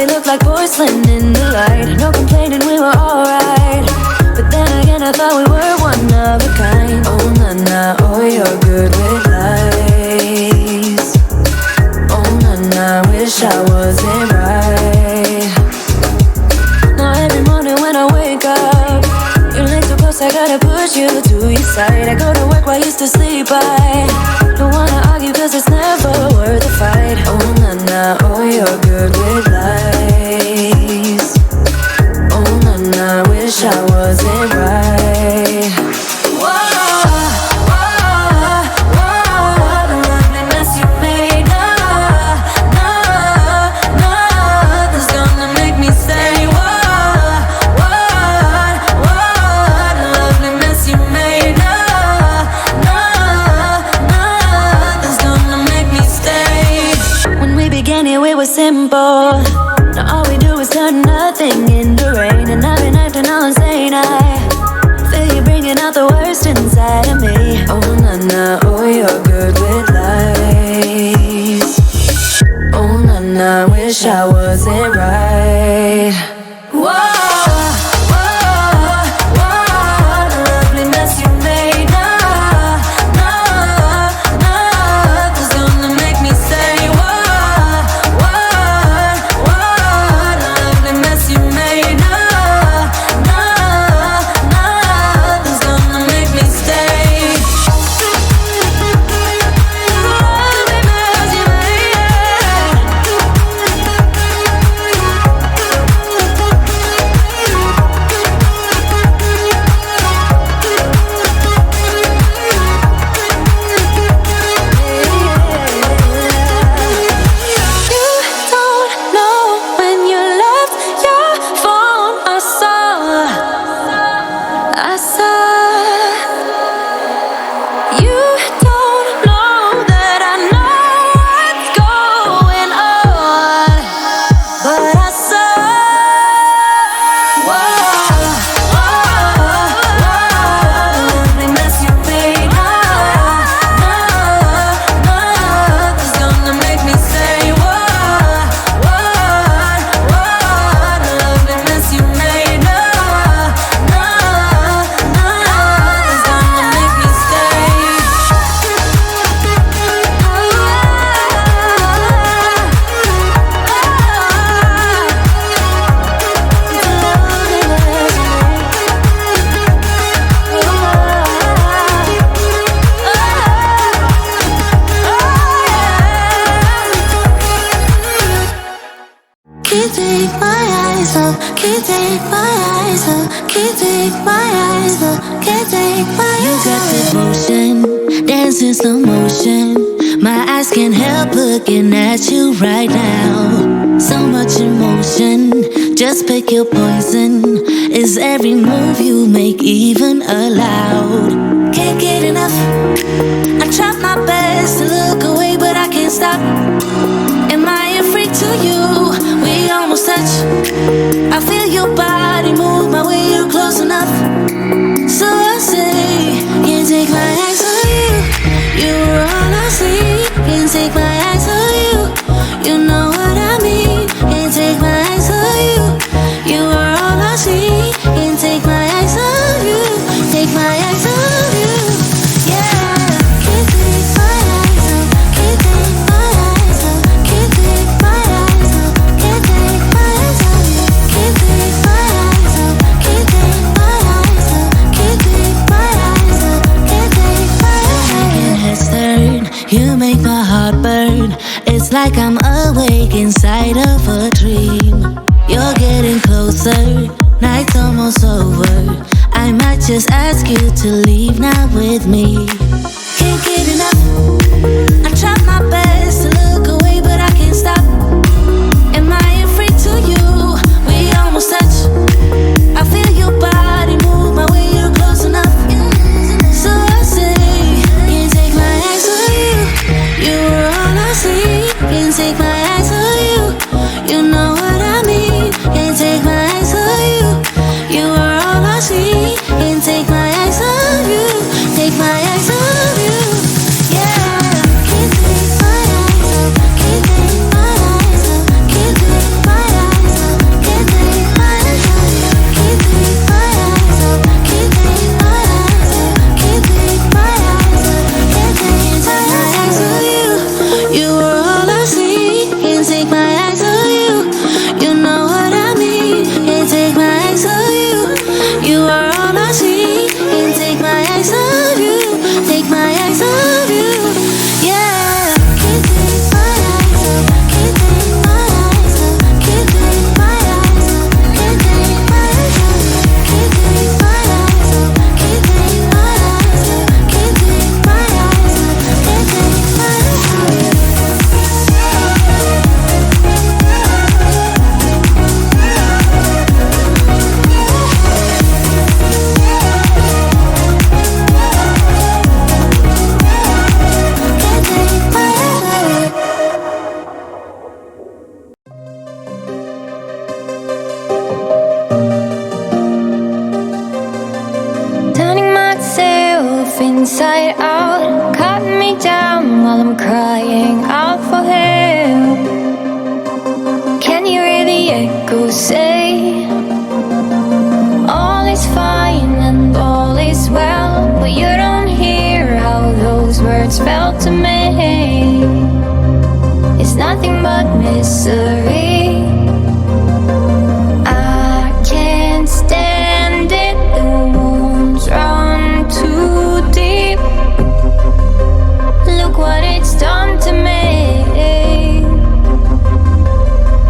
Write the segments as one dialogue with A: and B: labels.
A: body looked like porcelain in the light. No complaining, we were alright. But then again, I thought we were one of a kind. Oh na na, oh you're good with lies. Oh na na, wish I wasn't right. Now every morning when I wake up, you're like so close, I gotta push you to your side. I go to work while you still sleep, I don't wanna argue cause it's never worth a fight. Oh na na, oh you're good with lies. Oh na na, wish I wasn't right. Whoa, whoa, whoa, the loveliness you made. Nothing's gonna make me say what, the loveliness you made. Nothing's gonna make me stay. When we began here, it was simple. Now all we do is turn nothing into rain. And I've been acting all insane. I feel you bringing out the worst inside of me. Oh na na, oh you're good with lies. Oh na na, wish I wasn't right. Whoa, whoa, whoa, the loveliness you made. Nothing's gonna make me say what, the loveliness you made. Nothing's gonna make me stay. Loveliness you You don't know when you left your phone. I saw. You don't know that I know what's going on, but I saw. Whoa, the loveliness you made. Nothing's gonna make me say what, the loveliness you made. Nothing's gonna make me stay.
B: Can't take my eyes off, can't take my eyes off, can't take my eyes off, can't take my eyes off. You got devotion, dance in slow motion. My eyes can't help looking at you right now. So much emotion, just pick your poison. Is every move you make even allowed? Can't get enough. I try my best to look away, but I can't stop. Am I a freak to you? We almost touch. I feel your body move my way, you're close enough. So I say, can't take my eyes on you. You were all I see. Can't take my eyes on you. You know what I mean. Can't take my eyes on you. You were all I see. Can't take my eyes on you. Take my eyes on you. Yeah. Can't take my eyes off. Can't take my eyes off. Can't take my eyes off. Can't take my eyes off you. Can't take my eyes off. Can't take my eyes off. Can't take my eyes off. Can't take my eyes off. Your head's turned. You make my heart burn. It's like I'm awake inside of a dream. You're getting closer. Night's almost over. I might just ask you to leave now with me. Can't get enough. I try my best to look away, but I can't stop. Am I a freak to you? We almost touch. I feel your body move my way, you're close enough. So I say, can't take my eyes on you. You were all I see. Can't take my eyes on you. You know what I mean. Can't take my eyes on you. You were all I see. Can't take my eyes on you. Take my eyes on you.
A: inside out, cut me down while I'm crying out for help. Can you hear the echo say all is fine and all is well? But you don't hear how those words felt to me. It's nothing but misery. I can't stand it, the wounds run too deep. Look what it's done to me.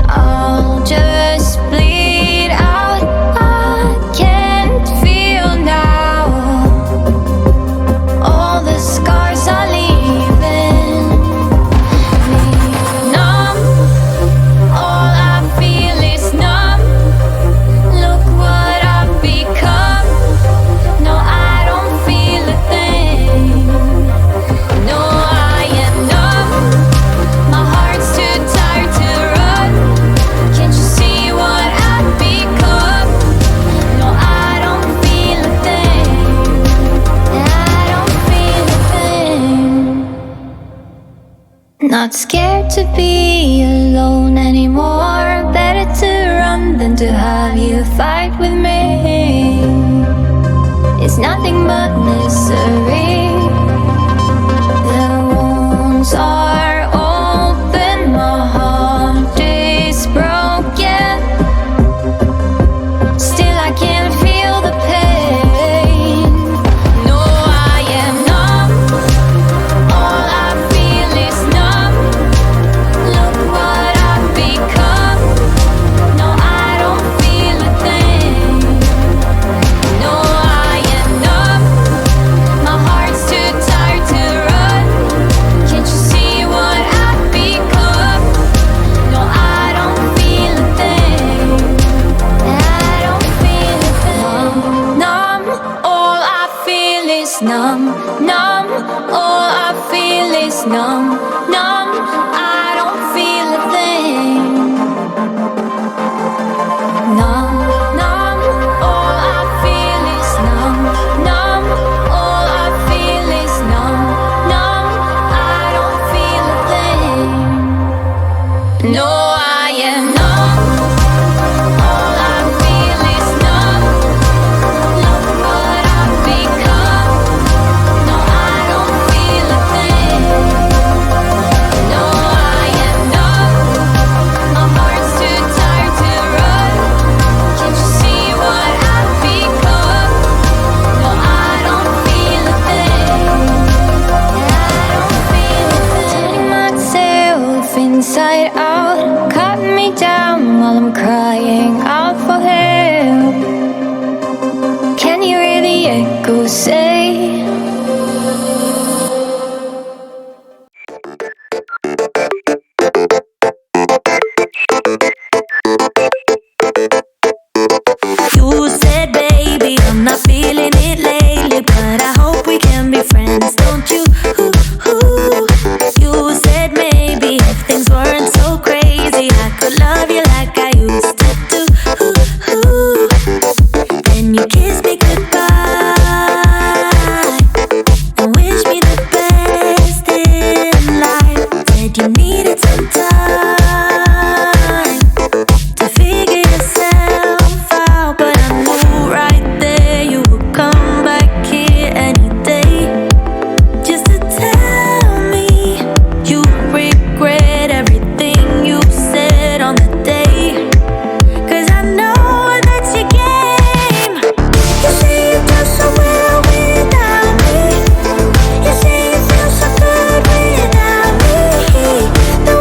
A: I'll just bleed out. I can't feel now. All the scars are leaving me numb. All I feel is numb. Look what I've become. No, I don't feel a thing. No, I am numb. My heart's too tired to run. Can't you see what I've become? No, I don't feel a thing. I don't feel a thing. Not scared to be alone anymore. Better to run than to have you fight with me. It's nothing but misery. The wounds are open, my heart is broken. Still I can feel the pain. No, I am numb. All I feel is numb. Look what I've become. No, I don't feel a thing. No, I am numb. My heart's too tired to run. Can't you see what I've become? No, I don't feel a thing. I don't feel a thing. Numb, all I feel is numb. Numb, all I feel is numb. Numb, I don't feel a thing. Numb, numb, all I feel is numb. Numb, all I feel is numb. Numb, I don't feel a thing. No, I am numb. All I feel is numb. Look what I've become. No, I don't feel a thing. No, I am numb. My heart's too tired to run. Can't you see what I've become? No, I don't feel a thing. I don't feel a thing. Turning myself inside out, cut me down while I'm crying out for help. Can you hear the echo say? You said, baby, I'm not feeling it lately, but I hope we can be friends, don't you? You said maybe if things weren't so crazy, I could love you like I used to do. Then you kissed me goodbye and wished me the best in life. Said you needed some time to figure yourself out, but I knew right there you would come back here any day, just to tell me you regret everything you said on the day. 'Cause I know that's your game. You say you do so well without me. You say you feel so good without me. The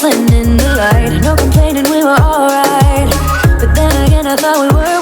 A: dancing in the light. No complaining, we were alright. But then again, I thought we were